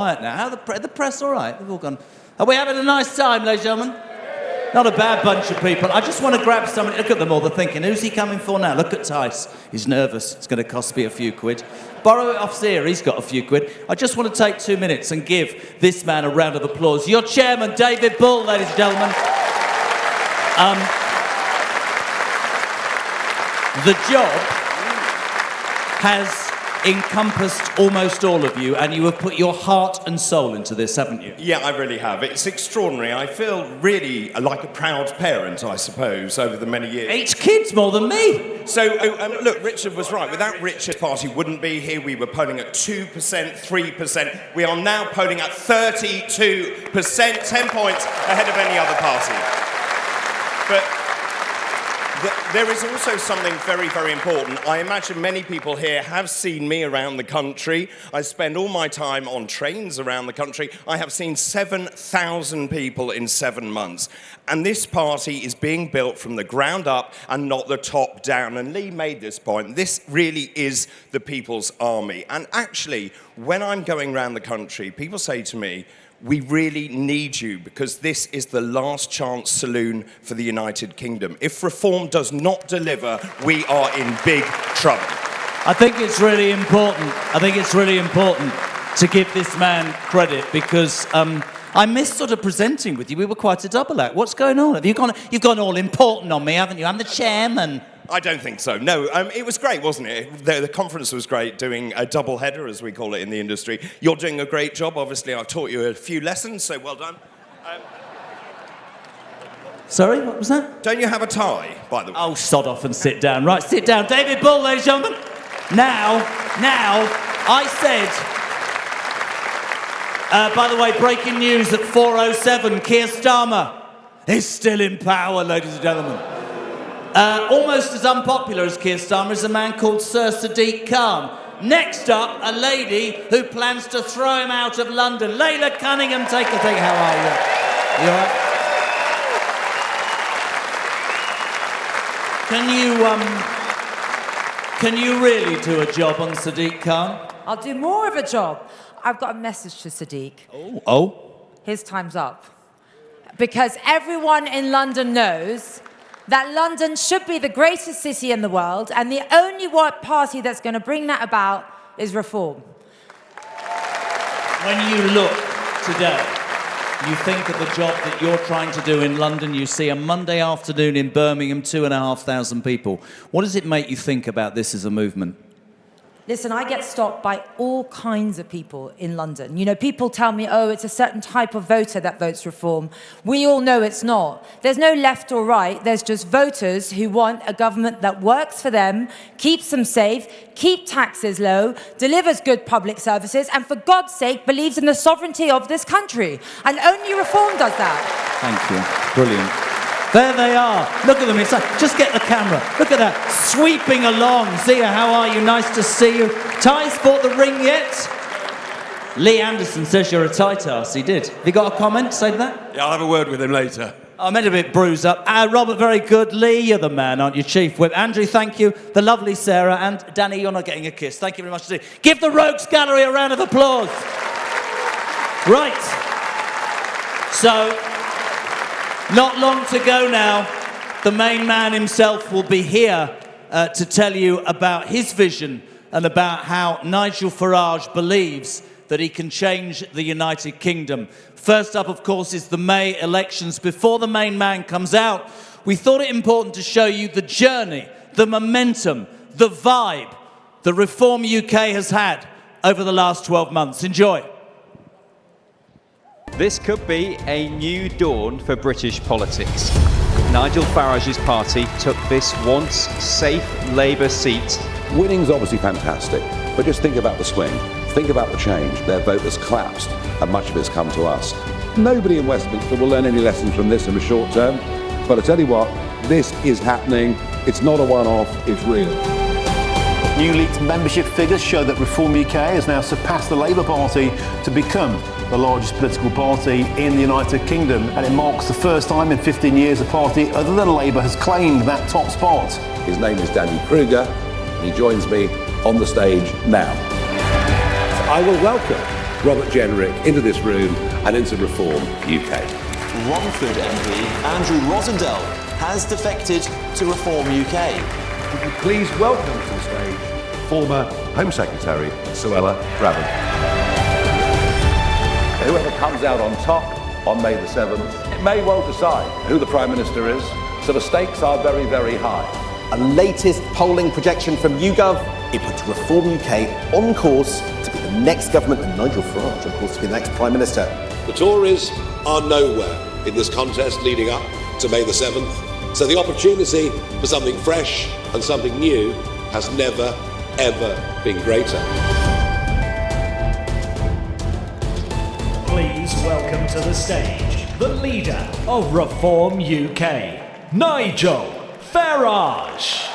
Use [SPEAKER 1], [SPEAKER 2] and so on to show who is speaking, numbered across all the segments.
[SPEAKER 1] Right now, the press all right? They've all gone. Are we having a nice time, ladies and gentlemen? Not a bad bunch of people. I just want to grab somebody. Look at them all. They're thinking, who's he coming for now? Look at Tice. He's nervous. It's going to cost me a few quid. Borrow it off Zia. He's got a few quid. I just want to take 2 minutes and give this man a round of applause. Your chairman, David Bull, ladies and gentlemen. The job has encompassed almost all of you, and you have put your heart and soul into this, haven't you?
[SPEAKER 2] Yeah, I really have. It's extraordinary. I feel really like a proud parent, I suppose, over the many years.
[SPEAKER 1] 8 kids more than me.
[SPEAKER 2] So, look, Richard was right. Without Richard, the party wouldn't be here. We were polling at 2%, 3%. We are now polling at 32%, 10 points ahead of any other party. But there is also something very, very important. I imagine many people here have seen me around the country. I spend all my time on trains around the country. I have seen 7,000 people in 7 months. And this party is being built from the ground up and not the top down. And Lee made this point. This really is the people's army. And actually, when I'm going around the country, people say to me, we really need you because this is the last chance saloon for the United Kingdom. If reform does not deliver, we are in big trouble.
[SPEAKER 1] I think it's really important. To give this man credit because I miss sort of presenting with you. We were quite a double act. What's going on? You've gone all important on me, haven't you? I'm the chairman.
[SPEAKER 2] I don't think so. No, it was great, wasn't it? The conference was great, doing a double header, as we call it in the industry. You're doing a great job. Obviously, I've taught you a few lessons, so well done.
[SPEAKER 1] Sorry, what was that?
[SPEAKER 2] Don't you have a tie, by the way?
[SPEAKER 1] Oh, sod off and sit down. Right, sit down. David Bull, ladies and gentlemen. Now, I said... by the way, breaking news at 4:07, Keir Starmer is still in power, ladies and gentlemen. Almost as unpopular as Keir Starmer is a man called Sir Sadiq Khan. Next up, a lady who plans to throw him out of London. Layla Cunningham, take a thing. How are you? You all right? Can you really do a job on Sadiq Khan?
[SPEAKER 3] I'll do more of a job. I've got a message to Sadiq.
[SPEAKER 1] Oh?
[SPEAKER 3] His time's up. Because everyone in London knows that London should be the greatest city in the world, and the only party that's going to bring that about is reform.
[SPEAKER 1] When you look today, you think of the job that you're trying to do in London, you see a Monday afternoon in Birmingham, 2,500 people. What does it make you think about this as a movement?
[SPEAKER 3] Listen, I get stopped by all kinds of people in London. You know, people tell me, oh, it's a certain type of voter that votes reform. We all know it's not. There's no left or right. There's just voters who want a government that works for them, keeps them safe, keep taxes low, delivers good public services, and for God's sake, believes in the sovereignty of this country. And only reform does that.
[SPEAKER 1] Thank you. Brilliant. There they are. Look at them. It's like, just get the camera. Look at that. Sweeping along. Zia, how are you? Nice to see you. Ty's bought the ring yet? Lee Anderson says you're a tight ass. He did. Have you got a comment to say to that?
[SPEAKER 4] Yeah, I'll have a word with him later.
[SPEAKER 1] I'm a bit bruised up. Robert, very good. Lee, you're the man, aren't you, Chief Whip? Andrew, thank you. The lovely Sarah. And Danny, you're not getting a kiss. Thank you very much indeed. Give the Rogues Gallery a round of applause. Right. So... not long to go now. The main man himself will be here to tell you about his vision and about how Nigel Farage believes that he can change the United Kingdom. First up, of course, is the May elections. Before the main man comes out, we thought it important to show you the journey, the momentum, the vibe that Reform UK has had over the last 12 months. Enjoy.
[SPEAKER 5] This could be a new dawn for British politics. Nigel Farage's party took this once safe Labour seat.
[SPEAKER 6] Winning's obviously fantastic, but just think about the swing. Think about the change. Their vote has collapsed, and much of it's come to us. Nobody in Westminster will learn any lessons from this in the short term, but I tell you what, this is happening. It's not a one-off, it's real.
[SPEAKER 7] New leaked membership figures show that Reform UK has now surpassed the Labour Party to become the largest political party in the United Kingdom, and it marks the first time in 15 years a party other than Labour has claimed that top spot.
[SPEAKER 6] His name is Danny Kruger, and he joins me on the stage now. I will welcome Robert Jenrick into this room and into Reform UK.
[SPEAKER 4] Romford MP Andrew Rosendale has defected to Reform UK.
[SPEAKER 6] Would you please welcome to the stage former Home Secretary Suella Braverman. Whoever comes out on top on May the 7th, it may well decide who the Prime Minister is, so the stakes are very, very high.
[SPEAKER 4] A latest polling projection from YouGov, it puts Reform UK on course to be the next government and Nigel Farage, of course, to be the next Prime Minister.
[SPEAKER 8] The Tories are nowhere in this contest leading up to May the 7th, so the opportunity for something fresh and something new has never, ever been greater.
[SPEAKER 9] Please welcome to the stage the leader of Reform UK, Nigel Farage.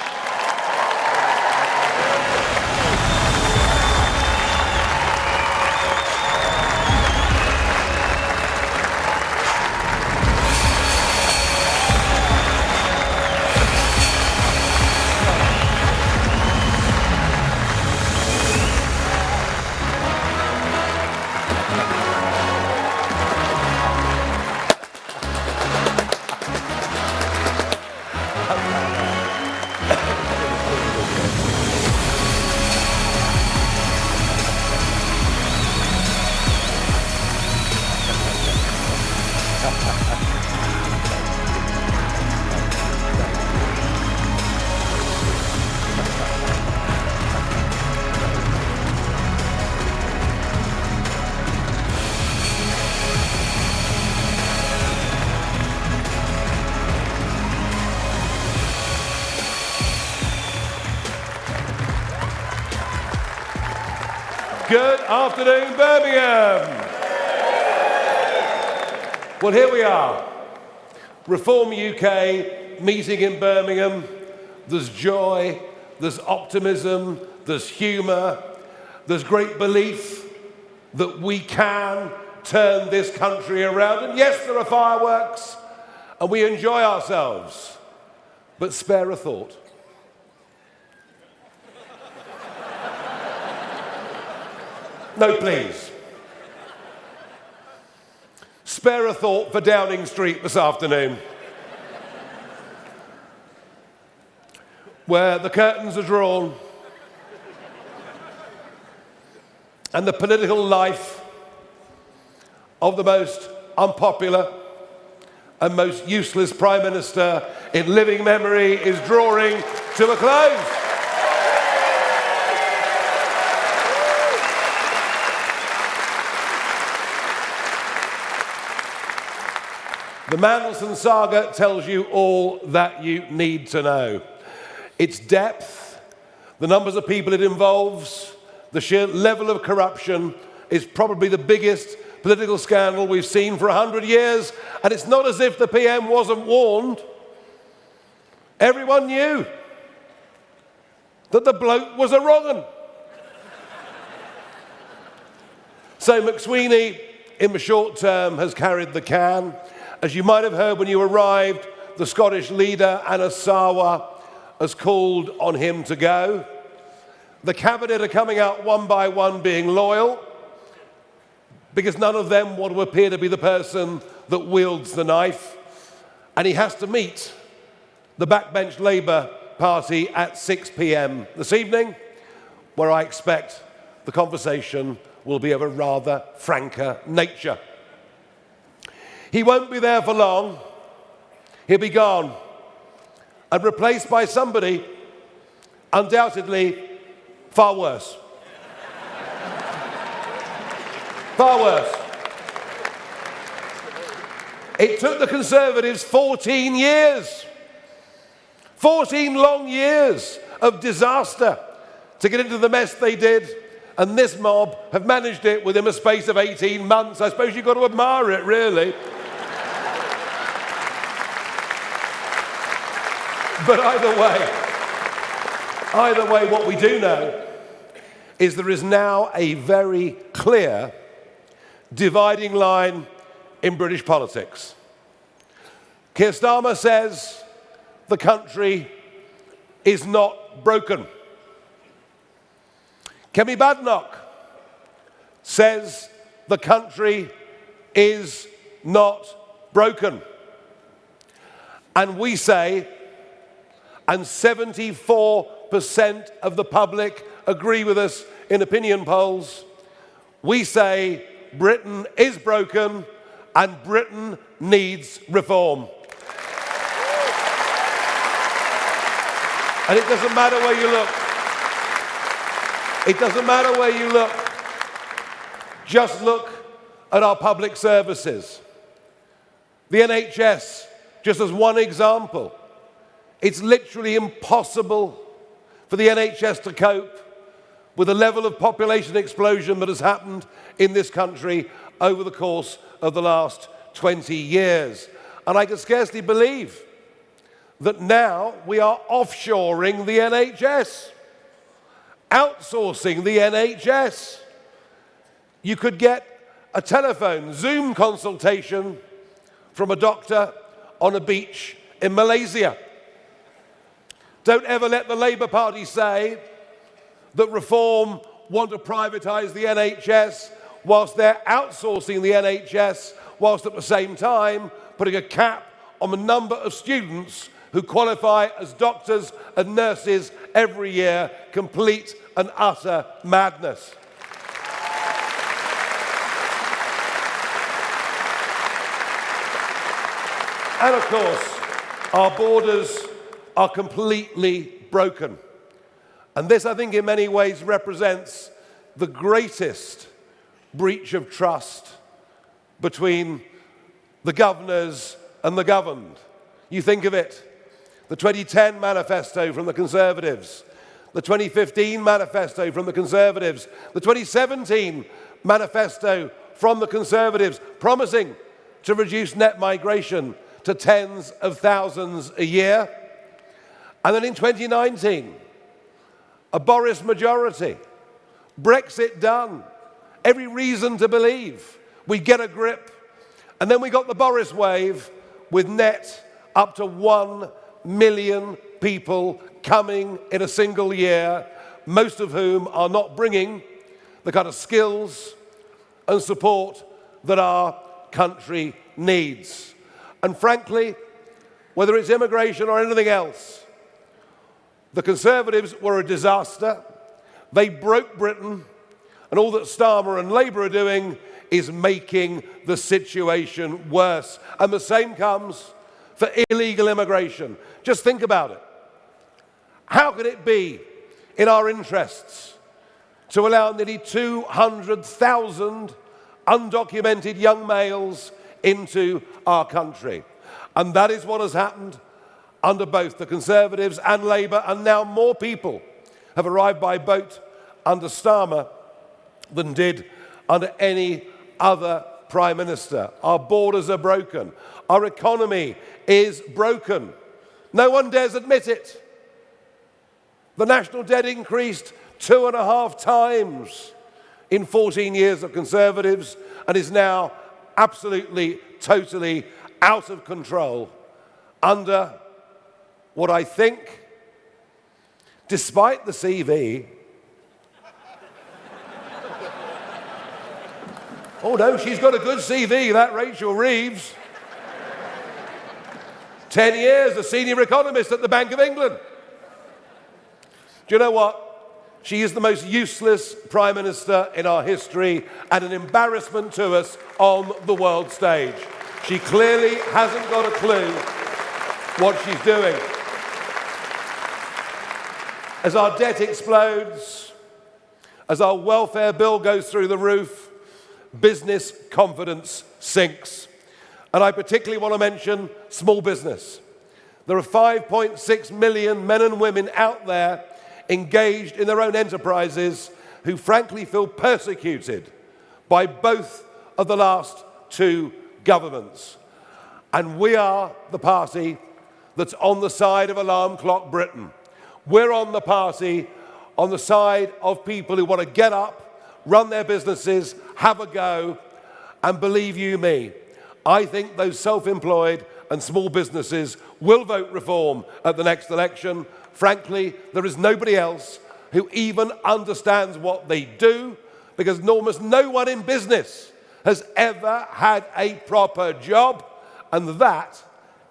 [SPEAKER 10] Good afternoon, Birmingham. Well, here we are. Reform UK meeting in Birmingham. There's joy, there's optimism, there's humour, there's great belief that we can turn this country around. And yes, there are fireworks, and we enjoy ourselves. But spare a thought. No, please. Spare a thought for Downing Street this afternoon, where the curtains are drawn and the political life of the most unpopular and most useless Prime Minister in living memory is drawing to a close. The Mandelson saga tells you all that you need to know. Its depth, the numbers of people it involves, the sheer level of corruption is probably the biggest political scandal we've seen for 100 years. And it's not as if the PM wasn't warned. Everyone knew that the bloke was a wrong 'un. So McSweeney, in the short term, has carried the can. As you might have heard when you arrived, the Scottish leader, Anna Sarwar, has called on him to go. The cabinet are coming out one by one being loyal, because none of them want to appear to be the person that wields the knife. And he has to meet the backbench Labour Party at 6 p.m. this evening, where I expect the conversation will be of a rather franker nature. He won't be there for long. He'll be gone and replaced by somebody undoubtedly far worse. Far worse. It took the Conservatives 14 years, 14 long years of disaster to get into the mess they did, and this mob have managed it within a space of 18 months. I suppose you've got to admire it, really. But either way, what we do know is there is now a very clear dividing line in British politics. Keir Starmer says the country is not broken. Kemi Badenoch says the country is not broken. And we say, and 74% of the public agree with us in opinion polls, we say Britain is broken and Britain needs reform. And it doesn't matter where you look. It doesn't matter where you look. Just look at our public services. The NHS, just as one example. It's literally impossible for the NHS to cope with the level of population explosion that has happened in this country over the course of the last 20 years. And I can scarcely believe that now we are offshoring the NHS, outsourcing the NHS. You could get a telephone Zoom consultation from a doctor on a beach in Malaysia. Don't ever let the Labour Party say that Reform want to privatise the NHS whilst they're outsourcing the NHS, whilst at the same time putting a cap on the number of students who qualify as doctors and nurses every year. Complete and utter madness. And of course, our borders are completely broken. And this, I think, in many ways represents the greatest breach of trust between the governors and the governed. You think of it, the 2010 manifesto from the Conservatives, the 2015 manifesto from the Conservatives, the 2017 manifesto from the Conservatives, promising to reduce net migration to tens of thousands a year. And then in 2019, a Boris majority, Brexit done, every reason to believe we get a grip. And then we got the Boris wave with net up to 1 million people coming in a single year, most of whom are not bringing the kind of skills and support that our country needs. And frankly, whether it's immigration or anything else, the Conservatives were a disaster. They broke Britain, and all that Starmer and Labour are doing is making the situation worse. And the same comes for illegal immigration. Just think about it. How could it be in our interests to allow nearly 200,000 undocumented young males into our country? And that is what has happened under both the Conservatives and Labour, and now more people have arrived by boat under Starmer than did under any other Prime Minister. Our borders are broken. Our economy is broken. No one dares admit it. The national debt increased 2.5 times in 14 years of Conservatives and is now absolutely, totally out of control under what I think, despite the CV, oh no, she's got a good CV, that Rachel Reeves. 10 years, a senior economist at the Bank of England. Do you know what? She is the most useless Prime Minister in our history and an embarrassment to us on the world stage. She clearly hasn't got a clue what she's doing. As our debt explodes, as our welfare bill goes through the roof, business confidence sinks. And I particularly want to mention small business. There are 5.6 million men and women out there engaged in their own enterprises who frankly feel persecuted by both of the last two governments. And we are the party that's on the side of Alarm Clock Britain. We're on the party on the side of people who want to get up, run their businesses, have a go, and believe you me, I think those self-employed and small businesses will vote Reform at the next election. Frankly, there is nobody else who even understands what they do, because almost no one in business has ever had a proper job, and that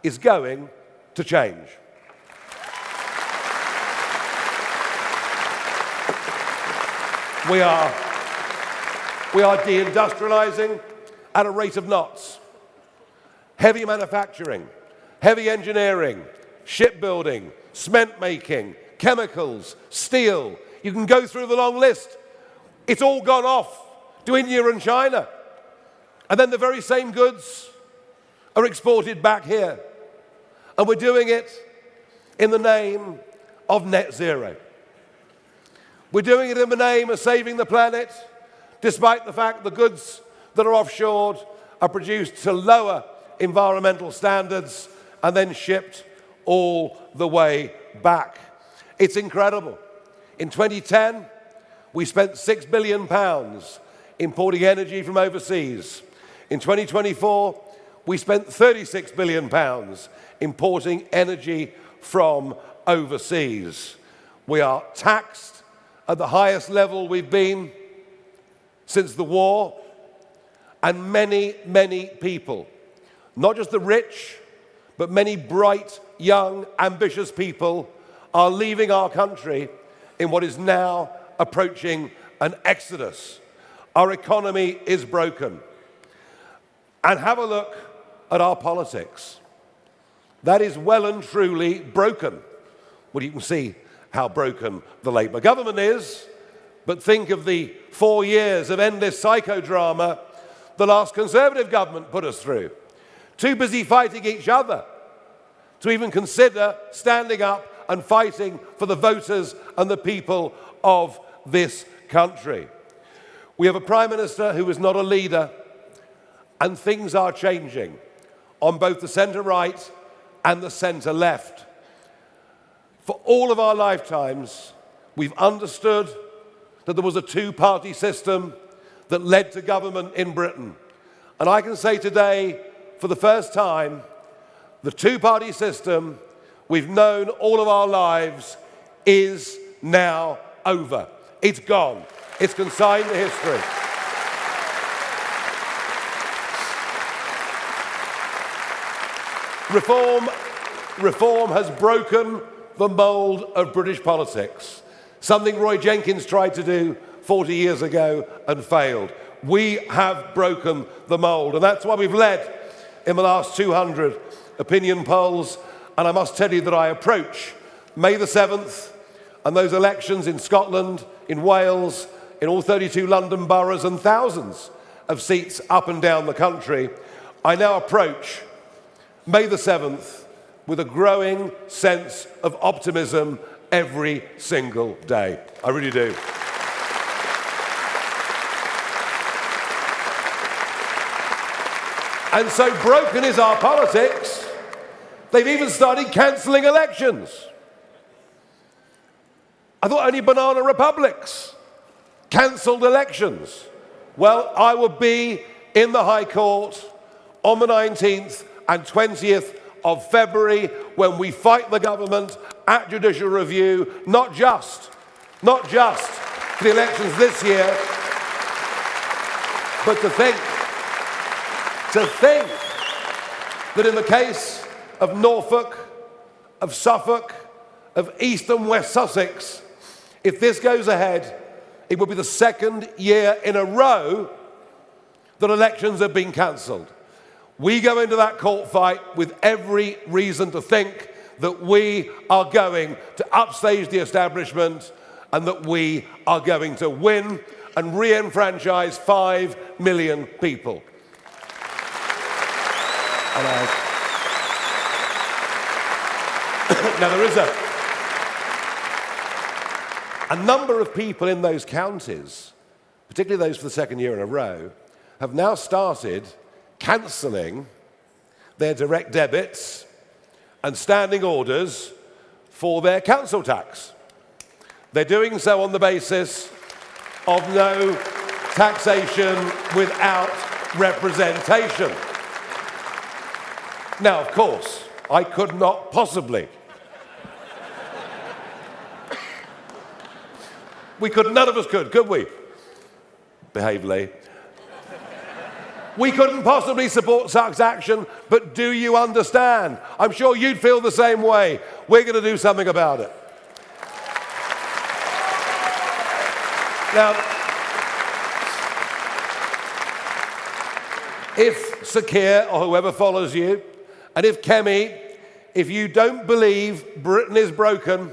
[SPEAKER 10] is going to change. We are deindustrializing at a rate of knots. Heavy manufacturing, heavy engineering, shipbuilding, cement making, chemicals, steel. You can go through the long list. It's all gone off to India and China. And then the very same goods are exported back here. And we're doing it in the name of net zero. We're doing it in the name of saving the planet, despite the fact the goods that are offshored are produced to lower environmental standards and then shipped all the way back. It's incredible. In 2010, we spent £6 billion importing energy from overseas. In 2024, we spent £36 billion importing energy from overseas. We are taxed at the highest level we've been since the war, and many, many people, not just the rich, but many bright, young, ambitious people are leaving our country in what is now approaching an exodus. Our economy is broken. And have a look at our politics. That is well and truly broken. Well, you can see how broken the Labour government is, but think of the 4 years of endless psychodrama the last Conservative government put us through. Too busy fighting each other to even consider standing up and fighting for the voters and the people of this country. We have a Prime Minister who is not a leader, and things are changing on both the centre-right and the centre-left. For all of our lifetimes, we've understood that there was a two-party system that led to government in Britain. And I can say today, for the first time, the two-party system we've known all of our lives is now over. It's gone. It's consigned to history. Reform has broken the mould of British politics, something Roy Jenkins tried to do 40 years ago and failed. We have broken the mould, and that's why we've led in the last 200 opinion polls. And I must tell you that I approach May the 7th and those elections in Scotland, in Wales, in all 32 London boroughs and thousands of seats up and down the country. I now approach May the 7th with a growing sense of optimism every single day. I really do. And so broken is our politics, they've even started cancelling elections. I thought only banana republics cancelled elections. Well, I will be in the High Court on the 19th and 20th of February when we fight the government at judicial review, not just for the elections this year, but to think that in the case of Norfolk, of Suffolk, of East and West Sussex, if this goes ahead, it will be the second year in a row that elections have been cancelled. We go into that court fight with every reason to think that we are going to upstage the establishment and that we are going to win and re-enfranchise 5 million people. Now, there is a number of people in those counties, particularly those for the second year in a row, have now started cancelling their direct debits and standing orders for their council tax. They're doing so on the basis of no taxation without representation. Now, of course, I could not possibly. None of us could we? Behave, Lee. We couldn't possibly support such action, but do you understand? I'm sure you'd feel the same way. We're going to do something about it. Now, if Sir Keir or whoever follows you, and if Kemi, if you don't believe Britain is broken,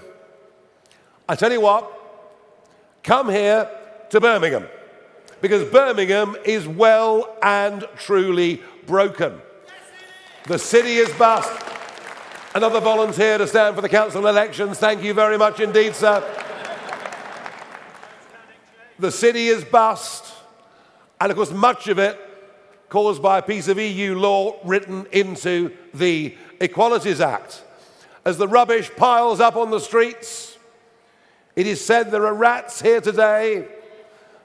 [SPEAKER 10] I tell you what, come here to Birmingham, because Birmingham is well and truly broken. The city is bust. Another volunteer to stand for the council elections. Thank you very much indeed, sir. The city is bust, and of course much of it caused by a piece of EU law written into the Equalities Act. As the rubbish piles up on the streets, it is said there are rats here today,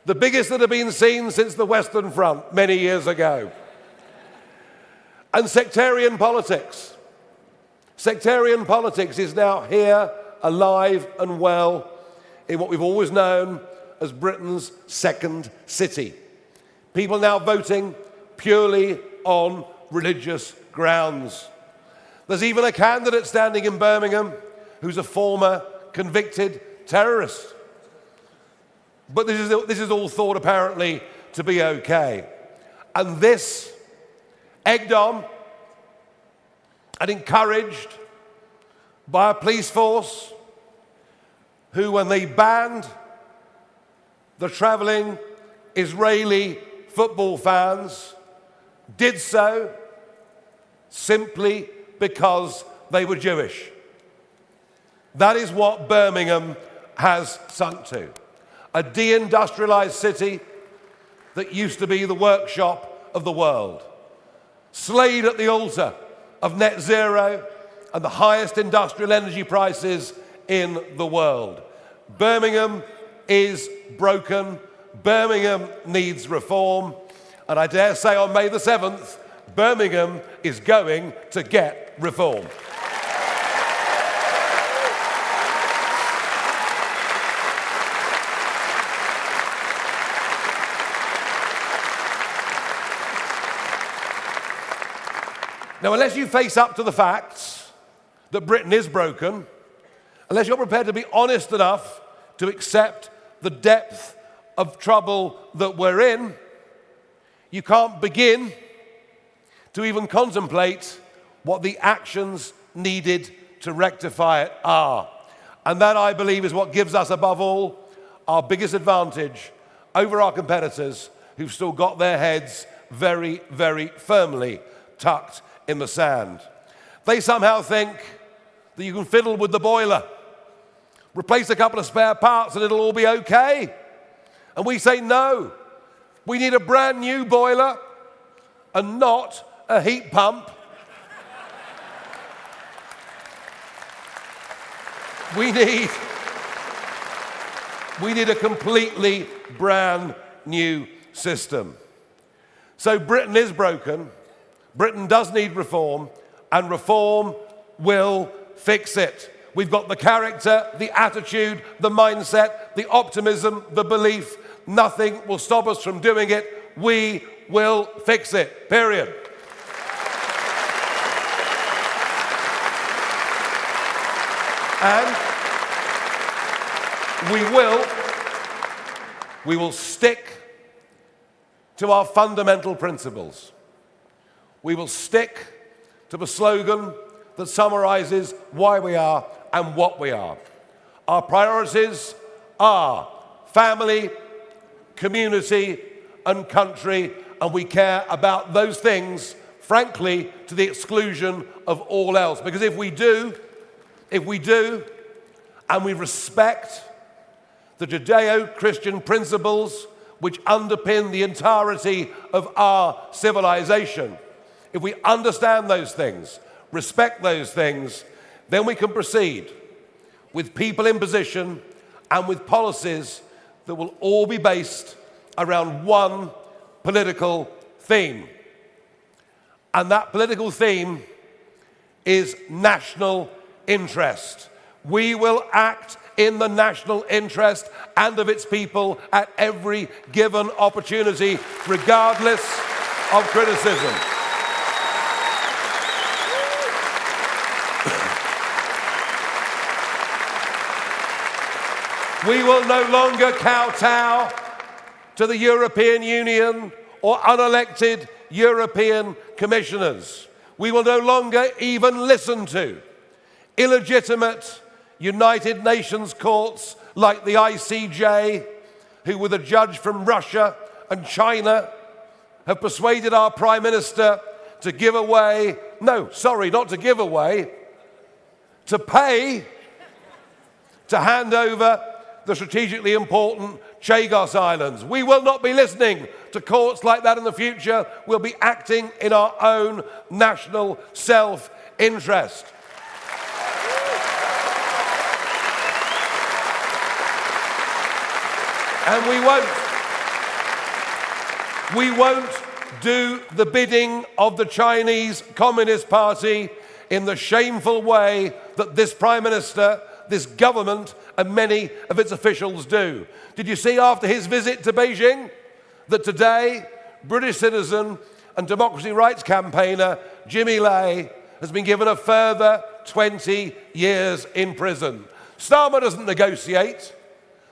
[SPEAKER 10] the biggest that have been seen since the Western Front many years ago. And sectarian politics. Sectarian politics is now here, alive and well, in what we've always known as Britain's second city. People now voting purely on religious grounds. There's even a candidate standing in Birmingham who's a former convicted terrorist. But this is all thought apparently to be okay. And this, egged on and encouraged by a police force who, when they banned the travelling Israeli football fans, did so simply because they were Jewish. That is what Birmingham has sunk to. A deindustrialized city that used to be the workshop of the world. Slayed at the altar of net zero and the highest industrial energy prices in the world. Birmingham is broken. Birmingham needs reform. And I dare say on May the 7th, Birmingham is going to get reform. Now, unless you face up to the facts that Britain is broken, unless you're prepared to be honest enough to accept the depth of trouble that we're in, you can't begin to even contemplate what the actions needed to rectify it are. And that, I believe, is what gives us, above all, our biggest advantage over our competitors who've still got their heads very, very firmly tucked in the sand. They somehow think that you can fiddle with the boiler, replace a couple of spare parts and it'll all be okay. And we say no. We need a brand new boiler and not a heat pump. We need a completely brand new system. So Britain is broken. Britain does need reform, and reform will fix it. We've got the character, the attitude, the mindset, the optimism, the belief. Nothing will stop us from doing it. We will fix it, period. And we will stick to our fundamental principles. We will stick to the slogan that summarizes why we are and what we are. Our priorities are family, community, and country, and we care about those things, frankly, to the exclusion of all else. Because if we do, and we respect the Judeo-Christian principles which underpin the entirety of our civilization, if we understand those things, respect those things, then we can proceed with people in position and with policies that will all be based around one political theme. And that political theme is national interest. We will act in the national interest and of its people at every given opportunity, regardless of criticism. We will no longer kowtow to the European Union or unelected European commissioners. We will no longer even listen to illegitimate United Nations courts like the ICJ, who with a judge from Russia and China have persuaded our Prime Minister to give away, no, sorry, not to give away, to pay to hand over the strategically important Chagos Islands. We will not be listening to courts like that in the future. We'll be acting in our own national self-interest. And we won't do the bidding of the Chinese Communist Party in the shameful way that this Prime Minister, this government, and many of its officials do. Did you see after his visit to Beijing that today British citizen and democracy rights campaigner Jimmy Lai has been given a further 20 years in prison? Starmer doesn't negotiate.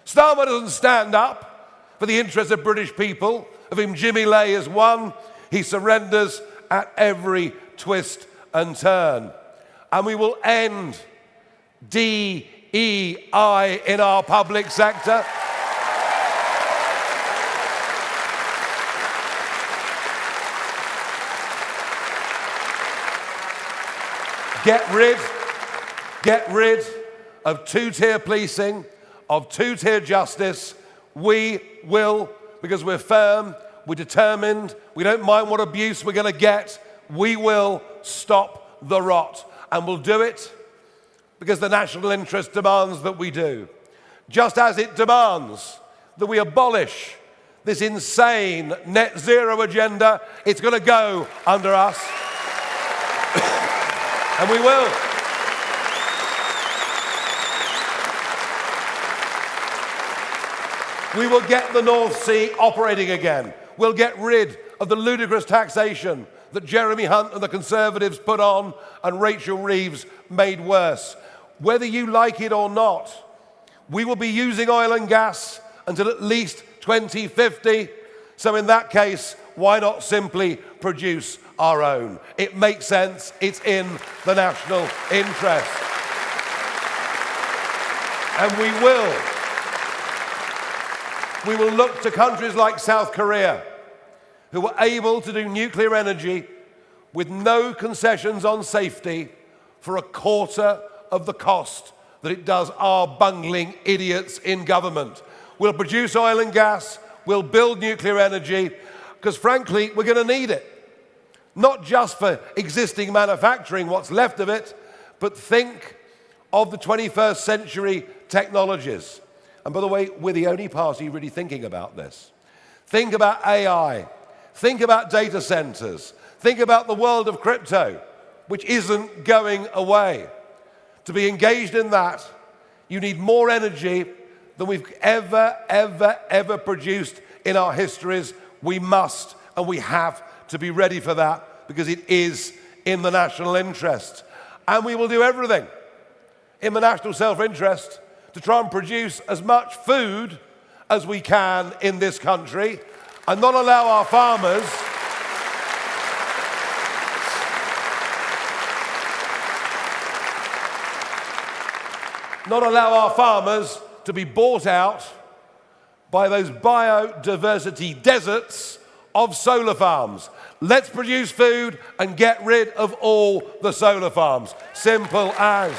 [SPEAKER 10] Starmer doesn't stand up for the interests of British people, of whom Jimmy Lai is one. He surrenders at every twist and turn. And we will end DEI in our public sector. Get rid of two-tier policing, of two-tier justice. We will, because we're firm, we're determined, we don't mind what abuse we're going to get. We will stop the rot, and we'll do it because the national interest demands that we do. Just as it demands that we abolish this insane net zero agenda, it's going to go under us. And we will. We will get the North Sea operating again. We'll get rid of the ludicrous taxation that Jeremy Hunt and the Conservatives put on and Rachel Reeves made worse. Whether you like it or not, we will be using oil and gas until at least 2050. So in that case, why not simply produce our own? It makes sense. It's in the national interest. And we will look to countries like South Korea, who were able to do nuclear energy with no concessions on safety for a quarter of the cost that it does our bungling idiots in government. We'll produce oil and gas, we'll build nuclear energy, because frankly, we're going to need it. Not just for existing manufacturing, what's left of it, but think of the 21st century technologies. And by the way, we're the only party really thinking about this. Think about AI. Think about data centers. Think about the world of crypto, which isn't going away. To be engaged in that, you need more energy than we've ever produced in our histories. We must and we have to be ready for that because it is in the national interest. And we will do everything in the national self-interest to try and produce as much food as we can in this country and not allow our farmers to be bought out by those biodiversity deserts of solar farms. Let's produce food and get rid of all the solar farms. Simple as.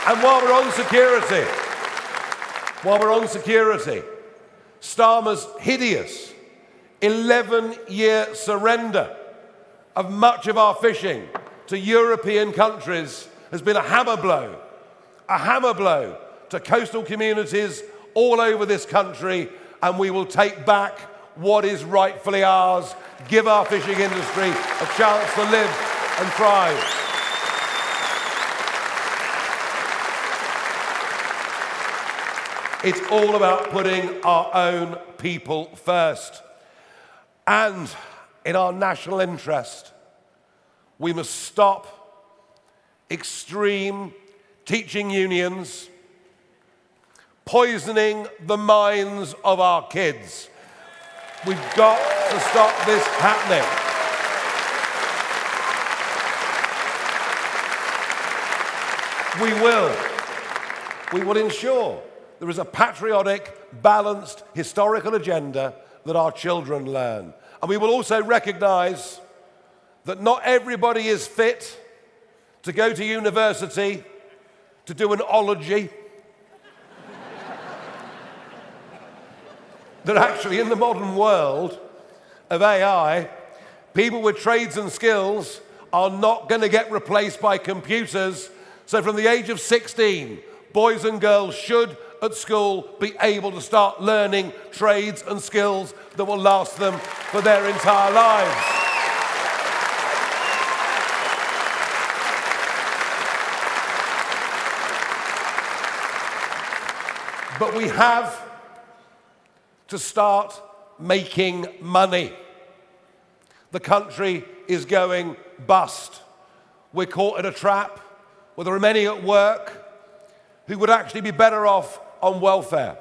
[SPEAKER 10] And while we're on security, Starmer's hideous 11-year surrender of much of our fishing to European countries has been a hammer blow to coastal communities all over this country, and we will take back what is rightfully ours, give our fishing industry a chance to live and thrive. It's all about putting our own people first. And in our national interest, we must stop extreme teaching unions poisoning the minds of our kids. We've got to stop this happening. We will ensure there is a patriotic, balanced, historical agenda that our children learn. And we will also recognise that not everybody is fit to go to university to do an ology. That actually in the modern world of AI, people with trades and skills are not going to get replaced by computers. So from the age of 16, boys and girls should at school be able to start learning trades and skills that will last them for their entire lives. But we have to start making money. The country is going bust. We're caught in a trap where there are many at work who would actually be better off on welfare.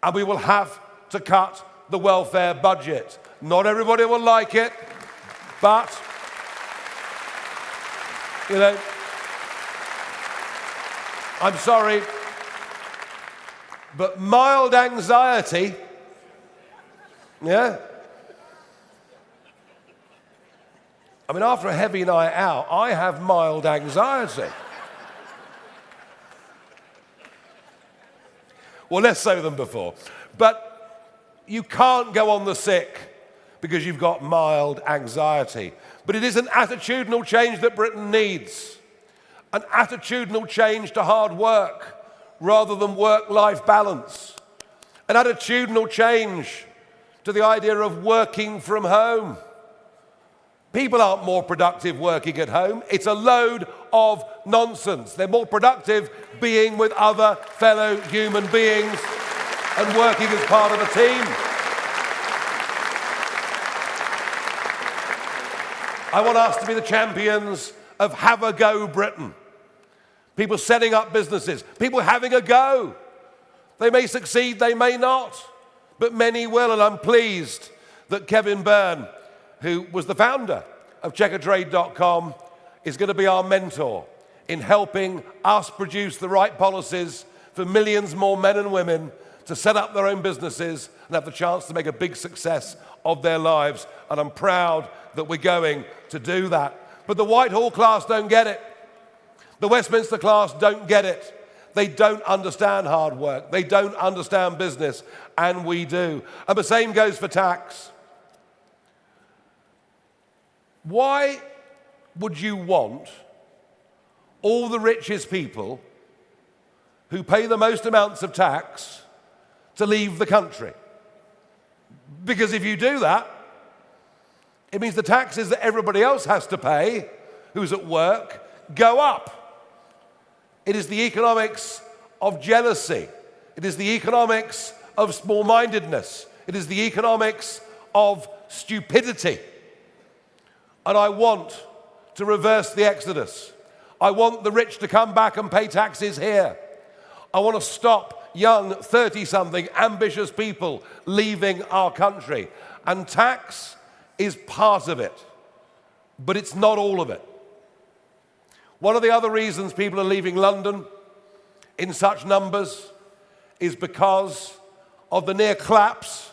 [SPEAKER 10] And we will have to cut the welfare budget. Not everybody will like it, but, you know, I'm sorry, but mild anxiety, yeah? I mean, after a heavy night out, I have mild anxiety. Well, less so than before. But you can't go on the sick because you've got mild anxiety. But it is an attitudinal change that Britain needs. An attitudinal change to hard work rather than work-life balance. An attitudinal change to the idea of working from home. People aren't more productive working at home. It's a load of nonsense. They're more productive being with other fellow human beings and working as part of a team. I want us to be the champions of have a go Britain. People setting up businesses, people having a go. They may succeed, they may not, but many will, and I'm pleased that Kevin Byrne, who was the founder of checkertrade.com, is going to be our mentor in helping us produce the right policies for millions more men and women to set up their own businesses and have the chance to make a big success of their lives. And I'm proud that we're going to do that. But the Whitehall class don't get it. The Westminster class don't get it. They don't understand hard work. They don't understand business, and we do. And the same goes for tax. Why would you want all the richest people who pay the most amounts of tax to leave the country? Because if you do that, it means the taxes that everybody else has to pay, who's at work, go up. It is the economics of jealousy. It is the economics of small-mindedness. It is the economics of stupidity. And I want to reverse the exodus. I want the rich to come back and pay taxes here. I want to stop young 30-something ambitious people leaving our country. And tax is part of it, but it's not all of it. One of the other reasons people are leaving London in such numbers is because of the near collapse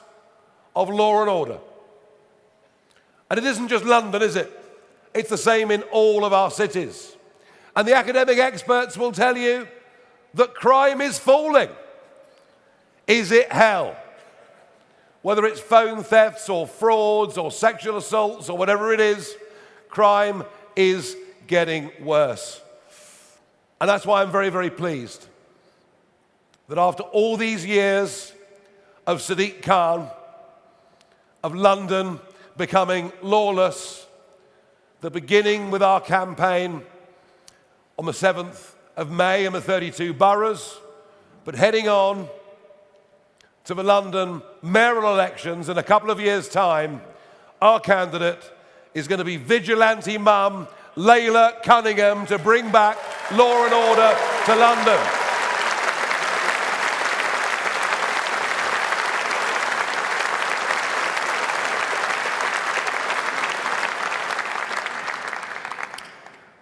[SPEAKER 10] of law and order. And it isn't just London, is it? It's the same in all of our cities. And the academic experts will tell you that crime is falling. Is it hell? Whether it's phone thefts or frauds or sexual assaults or whatever it is, crime is getting worse. And that's why I'm very, very pleased that after all these years of Sadiq Khan, of London becoming lawless, the beginning with our campaign on the 7th of May in the 32 boroughs, but heading on to the London mayoral elections in a couple of years' time, our candidate is going to be vigilante mum Layla Cunningham to bring back law and order to London.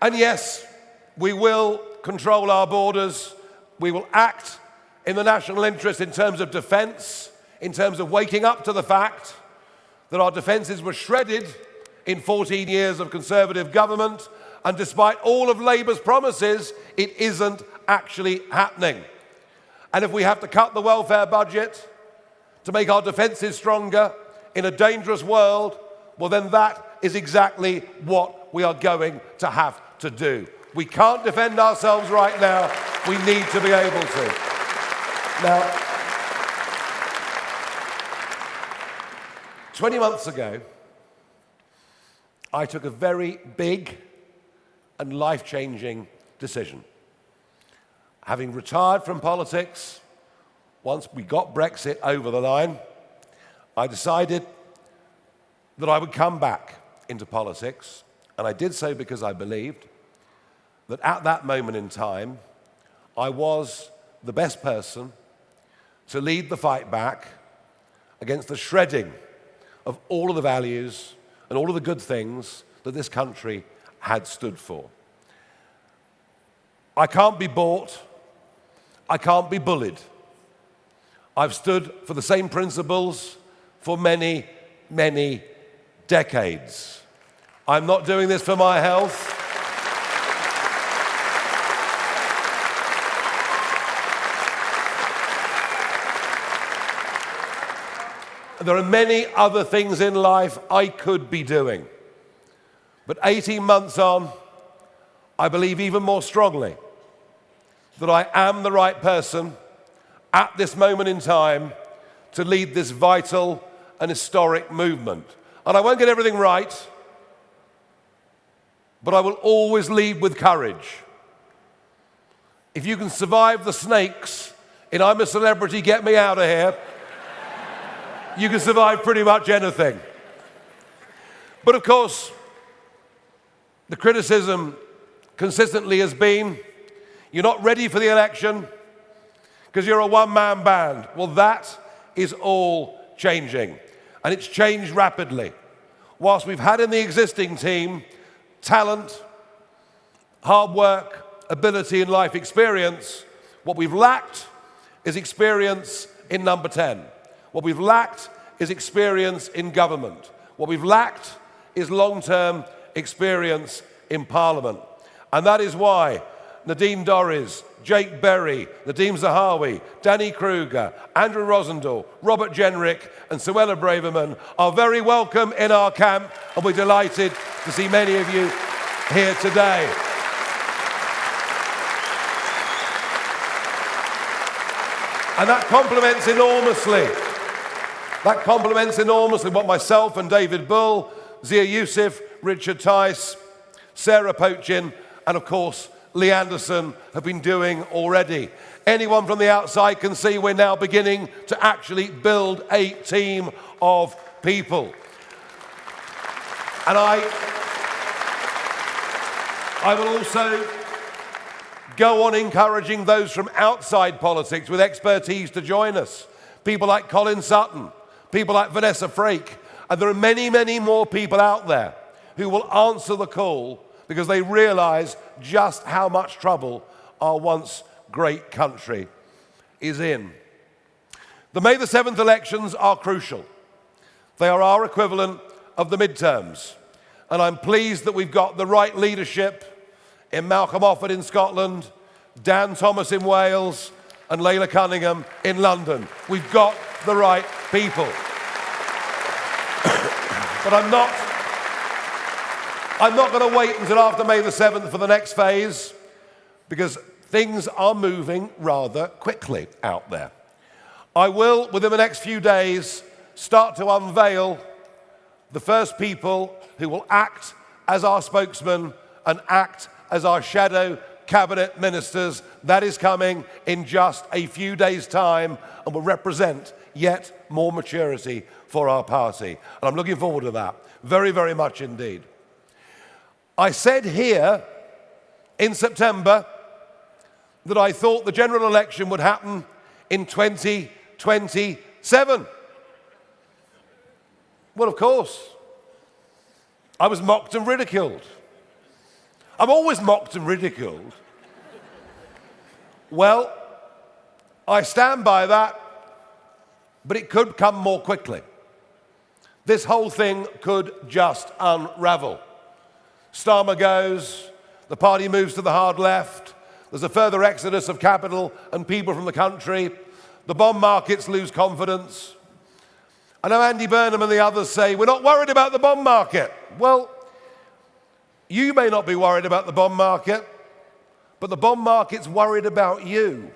[SPEAKER 10] And yes, we will control our borders. We will act in the national interest in terms of defence, in terms of waking up to the fact that our defences were shredded in 14 years of Conservative government, and despite all of Labour's promises, it isn't actually happening. And if we have to cut the welfare budget to make our defences stronger in a dangerous world, well then that is exactly what we are going to have to do. We can't defend ourselves right now. We need to be able to. Now, 20 months ago, I took a very big and life-changing decision. Having retired from politics, once we got Brexit over the line, I decided that I would come back into politics, and I did so because I believed that at that moment in time, I was the best person to lead the fight back against the shredding of all of the values and all of the good things that this country had stood for. I can't be bought. I can't be bullied. I've stood for the same principles for many, many decades. I'm not doing this for my health. There are many other things in life I could be doing. But 18 months on, I believe even more strongly that I am the right person at this moment in time to lead this vital and historic movement. And I won't get everything right, but I will always lead with courage. If you can survive the snakes in I'm a Celebrity, Get Me Out of Here, you can survive pretty much anything. But of course, the criticism consistently has been, you're not ready for the election because you're a one-man band. Well, that is all changing, and it's changed rapidly. Whilst we've had in the existing team talent, hard work, ability, and life experience, what we've lacked is experience in number 10. What we've lacked is experience in government. What we've lacked is long-term experience in Parliament. And that is why Nadine Dorries, Jake Berry, Nadeem Zahawi, Danny Kruger, Andrew Rosendahl, Robert Jenrick and Suella Braverman are very welcome in our camp, and we're delighted to see many of you here today. And that complements enormously. That complements enormously what myself and David Bull, Zia Youssef, Richard Tice, Sarah Pochin, and of course, Lee Anderson have been doing already. Anyone from the outside can see we're now beginning to actually build a team of people. And I will also go on encouraging those from outside politics with expertise to join us. People like Colin Sutton, people like Vanessa Frake, and there are many, many more people out there who will answer the call because they realise just how much trouble our once great country is in. The May the 7th elections are crucial. They are our equivalent of the midterms. And I'm pleased that we've got the right leadership in Malcolm Offord in Scotland, Dan Thomas in Wales, and Layla Cunningham in London. We've got the right people. But I'm not going to wait until after May the 7th for the next phase, because things are moving rather quickly out there. I will, within the next few days, start to unveil the first people who will act as our spokesman and act as our shadow cabinet ministers. That is coming in just a few days' time and will represent yet more maturity for our party. And I'm looking forward to that, very, very much indeed. I said here in September that I thought the general election would happen in 2027. Well, of course, I was mocked and ridiculed. I'm always mocked and ridiculed. Well, I stand by that, but it could come more quickly. This whole thing could just unravel. Starmer goes, the party moves to the hard left, there's a further exodus of capital and people from the country, the bond markets lose confidence. I know Andy Burnham and the others say, we're not worried about the bond market. Well, you may not be worried about the bond market, but the bond market's worried about you.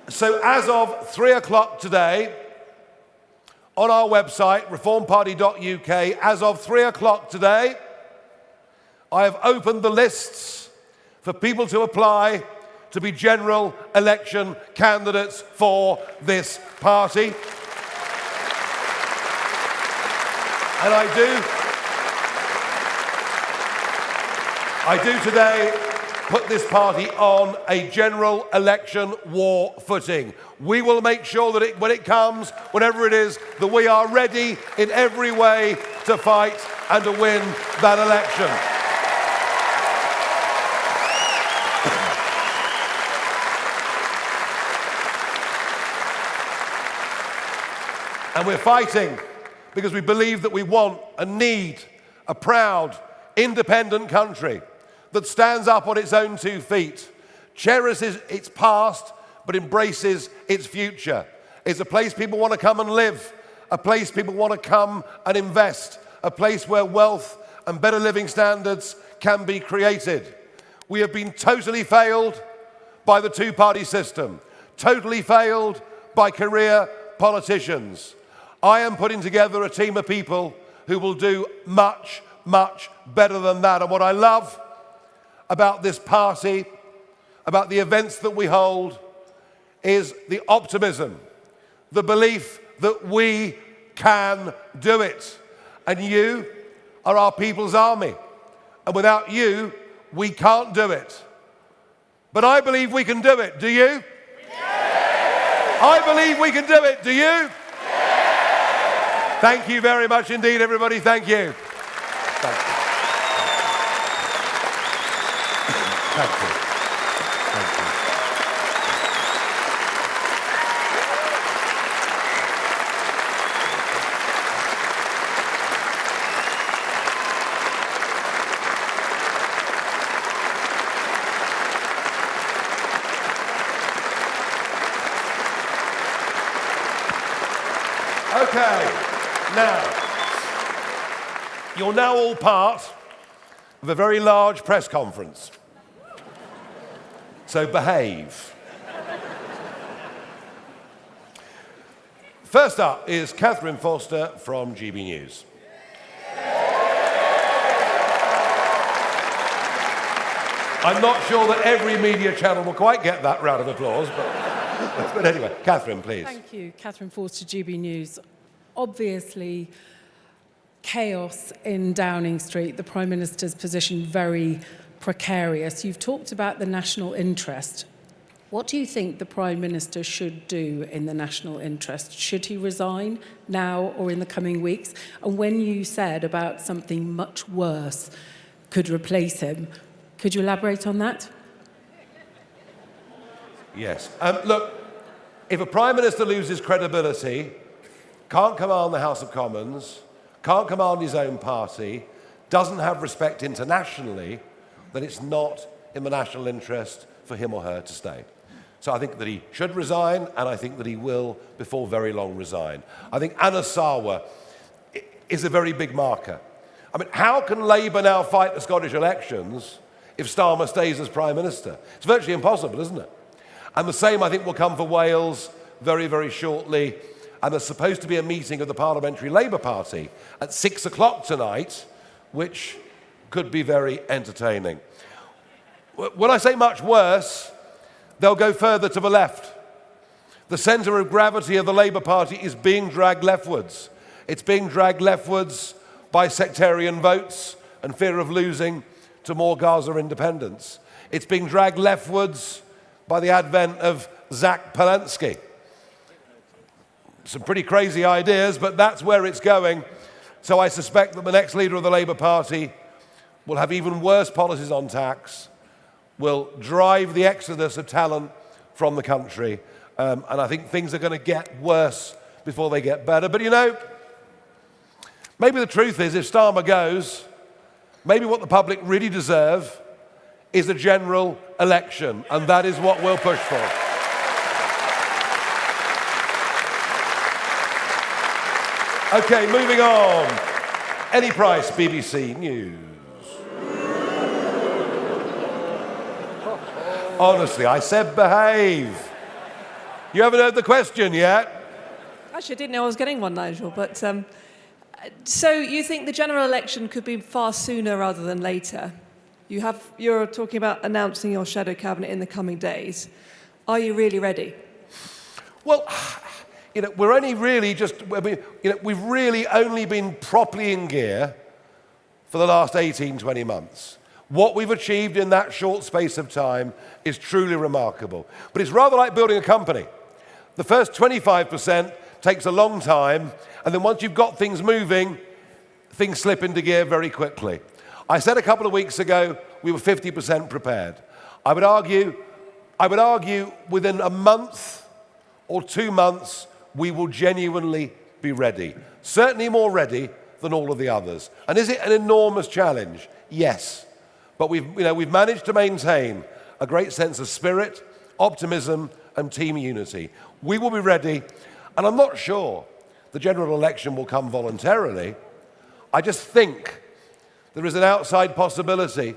[SPEAKER 10] So as of 3 o'clock today, on our website, reformparty.uk, as of 3 o'clock today, I have opened the lists for people to apply to be general election candidates for this party. And I do today put this party on a general election war footing. We will make sure that when it comes, whenever it is, that we are ready in every way to fight and to win that election. And we're fighting because we believe that we want and need a proud, independent country that stands up on its own 2 feet, cherishes its past, but embraces its future. It's a place people want to come and live, a place people want to come and invest, a place where wealth and better living standards can be created. We have been totally failed by the two-party system, totally failed by career politicians. I am putting together a team of people who will do much, much better than that. And what I love about this party, about the events that we hold, is the optimism, the belief that we can do it. And you are our people's army. And without you, we can't do it. But I believe we can do it. Do you? Yeah. I believe we can do it. Do you? Yeah. Thank you very much indeed, everybody. Thank you. Thank you. Thank you. Thank you. Okay, now, you're now all part of a very large press conference. So behave. First up is Catherine Foster from GB News. I'm not sure that every media channel will quite get that round of applause, but anyway, Catherine, please.
[SPEAKER 11] Thank you, Catherine Forster, GB News. Obviously, chaos in Downing Street, the Prime Minister's position very precarious. You've talked about the national interest. What do you think the Prime Minister should do in the national interest? Should he resign now or in the coming weeks? And when you said about something much worse could replace him, could you elaborate on that?
[SPEAKER 10] Yes. Look, if a Prime Minister loses credibility, can't command the House of Commons, can't command his own party, doesn't have respect internationally, then it's not in the national interest for him or her to stay. So I think that he should resign, and I think that he will, before very long, resign. I think Anna Sarwar is a very big marker. I mean, how can Labour now fight the Scottish elections if Starmer stays as Prime Minister? It's virtually impossible, isn't it? And the same, I think, will come for Wales very, very shortly. And there's supposed to be a meeting of the Parliamentary Labour Party at 6 o'clock tonight, which could be very entertaining. When I say much worse, they'll go further to the left. The centre of gravity of the Labour Party is being dragged leftwards. It's being dragged leftwards by sectarian votes and fear of losing to more Gaza independence. It's being dragged leftwards by the advent of Zach Polanski. Some pretty crazy ideas, but that's where it's going. So I suspect that the next leader of the Labour Party will have even worse policies on tax, will drive the exodus of talent from the country, and I think things are going to get worse before they get better. But you know, maybe the truth is, if Starmer goes, maybe what the public really deserve is a general election, and that is what we'll push for. Okay, moving on. Any Price, BBC News. Honestly, I said behave. You haven't heard the question yet?
[SPEAKER 12] Actually, I didn't know I was getting one, Nigel, but so you think the general election could be far sooner rather than later? You're talking about announcing your shadow cabinet in the coming days. Are you really ready?
[SPEAKER 10] Well, you know, we're only really just, we've really only been properly in gear for the last 18, 20 months. What we've achieved in that short space of time is truly remarkable. But it's rather like building a company. The first 25% takes a long time, and then once you've got things moving, things slip into gear very quickly. I said a couple of weeks ago we were 50% prepared. I would argue within a month or 2 months, we will genuinely be ready. Certainly more ready than all of the others. And is it an enormous challenge? Yes. But we've managed to maintain a great sense of spirit, optimism, and team unity. We will be ready, and I'm not sure the general election will come voluntarily. I just think there is an outside possibility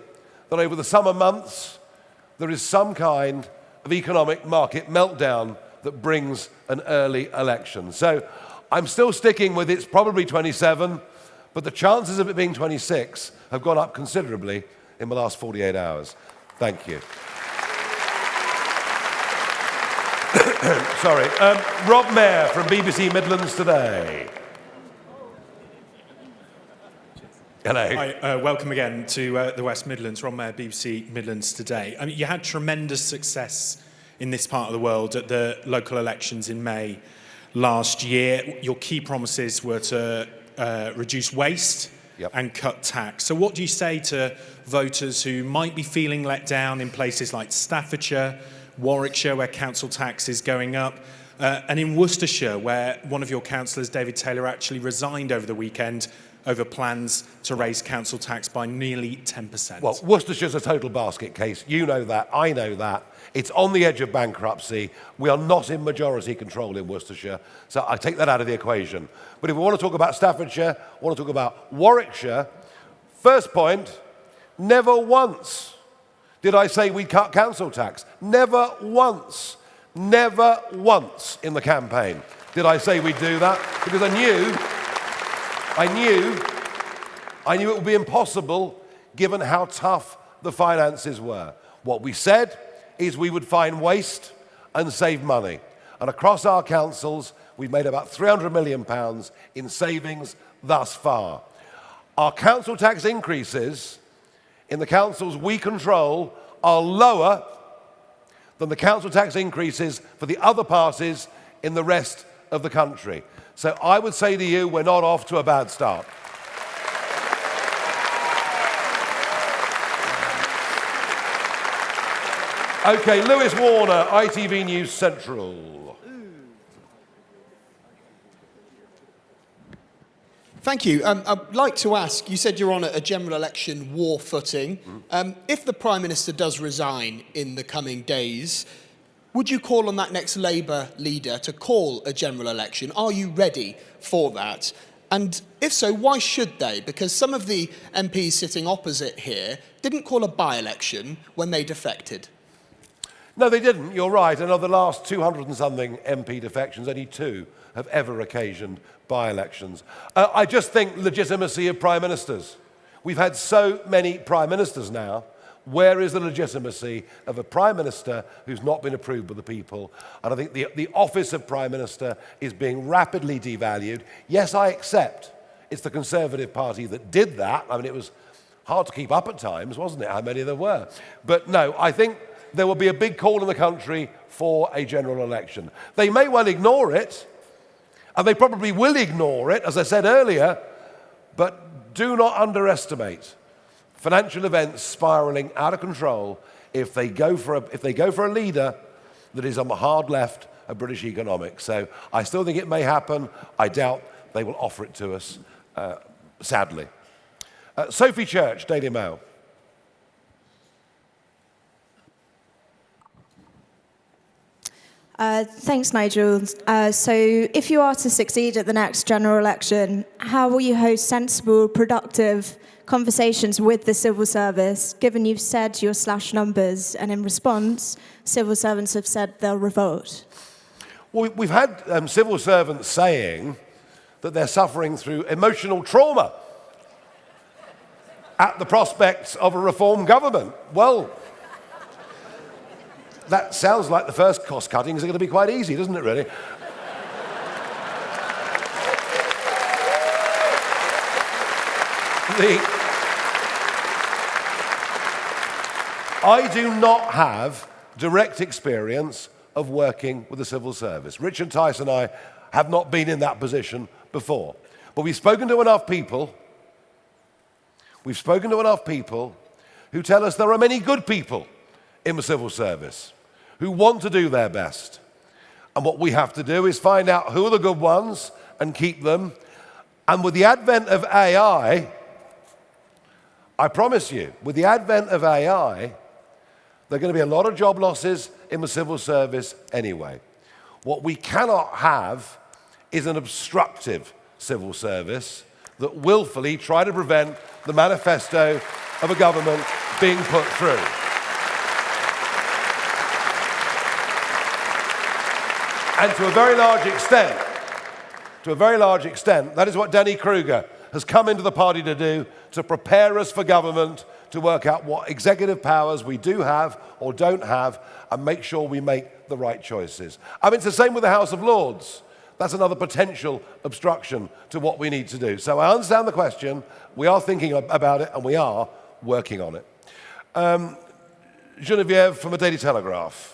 [SPEAKER 10] that over the summer months, there is some kind of economic market meltdown that brings an early election. So I'm still sticking with it's probably 27, but the chances of it being 26 have gone up considerably in the last 48 hours. Thank you. Sorry. Rob Mayer from BBC Midlands Today. Hello.
[SPEAKER 13] Hi, welcome again to the West Midlands. Rob Mayer, BBC Midlands Today. I mean, you had tremendous success in this part of the world at the local elections in May last year. Your key promises were to reduce waste and cut tax. So what do you say to voters who might be feeling let down in places like Staffordshire, Warwickshire, where council tax is going up, and in Worcestershire, where one of your councillors, David Taylor, actually resigned over the weekend over plans to raise council tax by nearly 10%?
[SPEAKER 10] Well, Worcestershire's a total basket case. You know that, I know that. It's on the edge of bankruptcy. We are not in majority control in Worcestershire, so I take that out of the equation. But if we want to talk about Staffordshire, I want to talk about Warwickshire, first point, never once did I say we'd cut council tax. Never once in the campaign did I say we'd do that, because I knew it would be impossible given how tough the finances were. What we said is we would find waste and save money. And across our councils, we've made about £300 million in savings thus far. Our council tax increases in the councils we control are lower than the council tax increases for the other parties in the rest of the country. So I would say to you, we're not off to a bad start. Okay, Lewis Warner, ITV News Central.
[SPEAKER 14] Thank you. I'd like to ask, you said you're on a general election war footing. If the Prime Minister does resign in the coming days, would you call on that next Labour leader to call a general election? Are you ready for that? And if so, why should they? Because some of the MPs sitting opposite here didn't call a by-election when they defected.
[SPEAKER 10] No, they didn't. You're right. And of the last 200 and something MP defections, only 2 have ever occasioned by-elections. I just think legitimacy of prime ministers. We've had so many prime ministers now. Where is the legitimacy of a Prime Minister who's not been approved by the people? And I think the office of Prime Minister is being rapidly devalued. Yes, I accept it's the Conservative Party that did that. I mean, it was hard to keep up at times, wasn't it, how many there were? But no, I think there will be a big call in the country for a general election. They may well ignore it, and they probably will ignore it, as I said earlier, but do not underestimate financial events spiralling out of control if they go for a leader that is on the hard left of British economics. So I still think it may happen. I doubt they will offer it to us, sadly. Sophie Church, Daily Mail.
[SPEAKER 15] Thanks, Nigel. So if you are to succeed at the next general election, how will you host sensible, productive conversations with the civil service, given you've said you'll slash numbers, and in response, civil servants have said they'll revolt?
[SPEAKER 10] Well, we've had civil servants saying that they're suffering through emotional trauma at the prospects of a reform government. Well, that sounds like the first cost cuttings are going to be quite easy, doesn't it, really? I do not have direct experience of working with the civil service. Richard Tice and I have not been in that position before. But we've spoken to enough people who tell us there are many good people in the civil service who want to do their best. And what we have to do is find out who are the good ones and keep them. And with the advent of AI, I promise you, with the advent of AI, there are going to be a lot of job losses in the civil service anyway. What we cannot have is an obstructive civil service that willfully try to prevent the manifesto of a government being put through. And to a very large extent, that is what Danny Kruger has come into the party to do, to prepare us for government, to work out what executive powers we do have or don't have, and make sure we make the right choices. I mean, it's the same with the House of Lords. That's another potential obstruction to what we need to do. So I understand the question, we are thinking about it, and we are working on it. Genevieve from the Daily Telegraph.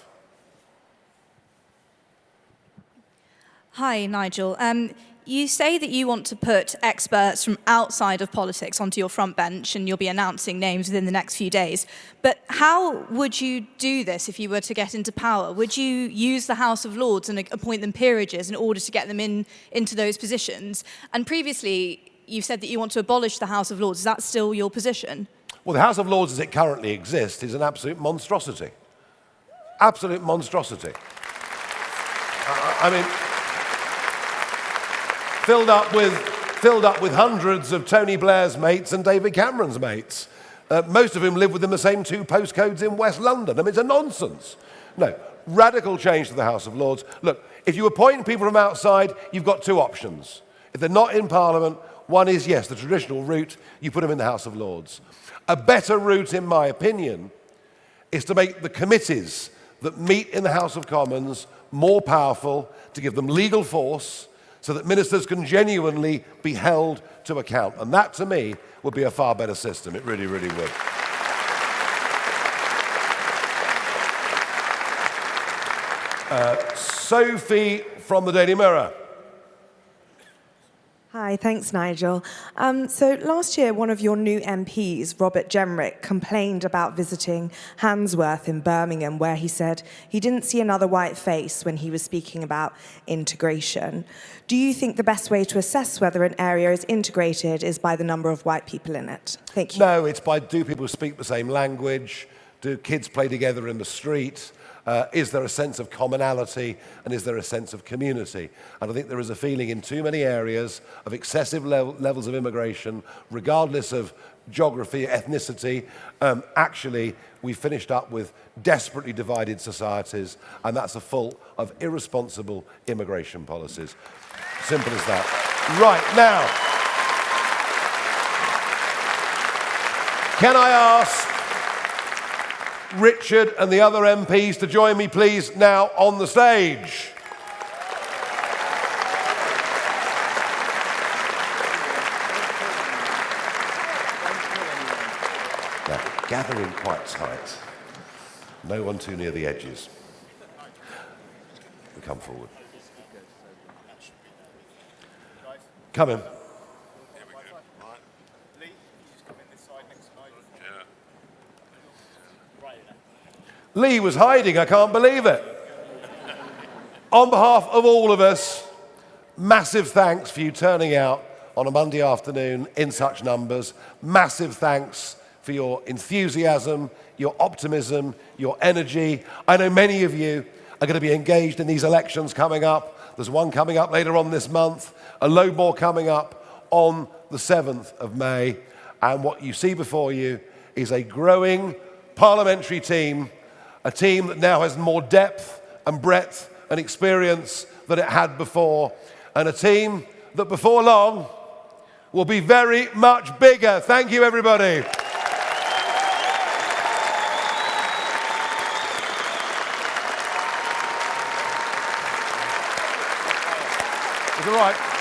[SPEAKER 16] Hi, Nigel. You say that you want to put experts from outside of politics onto your front bench, and you'll be announcing names within the next few days. But how would you do this if you were to get into power? Would you use the House of Lords and appoint them peerages in order to get them into those positions? And previously, you've said that you want to abolish the House of Lords. Is that still your position?
[SPEAKER 10] Well, the House of Lords as it currently exists is an absolute monstrosity. Absolute monstrosity. I mean, filled up with hundreds of Tony Blair's mates and David Cameron's mates, most of whom live within the same two postcodes in West London. I mean, it's a nonsense. No, radical change to the House of Lords. Look, if you appoint people from outside, you've got two options. If they're not in Parliament, one is, yes, the traditional route, you put them in the House of Lords. A better route, in my opinion, is to make the committees that meet in the House of Commons more powerful, to give them legal force, so that ministers can genuinely be held to account. And that, to me, would be a far better system. It really, really would. Sophie from the Daily Mirror.
[SPEAKER 17] Hi, thanks, Nigel. So last year, one of your new MPs, Robert Jenrick, complained about visiting Handsworth in Birmingham, where he said he didn't see another white face when he was speaking about integration. Do you think the best way to assess whether an area is integrated is by the number of white people in it? Thank you.
[SPEAKER 10] No, it's by, do people speak the same language? Do kids play together in the street? Is there a sense of commonality, and is there a sense of community? And I think there is a feeling in too many areas of excessive levels of immigration, regardless of geography, ethnicity. Actually, we finished up with desperately divided societies, and that's a fault of irresponsible immigration policies. Simple as that. Right, now, Richard and the other MPs to join me, please, now on the stage. Now, gather in quite tight. No one too near the edges. We come forward. Come in. Lee was hiding, I can't believe it. On behalf of all of us, massive thanks for you turning out on a Monday afternoon in such numbers. Massive thanks for your enthusiasm, your optimism, your energy. I know many of you are going to be engaged in these elections coming up. There's one coming up later on this month, a load more coming up on the 7th of May. And what you see before you is a growing parliamentary team, a team that now has more depth and breadth and experience than it had before, and a team that before long will be very much bigger. Thank you, everybody. It's all right.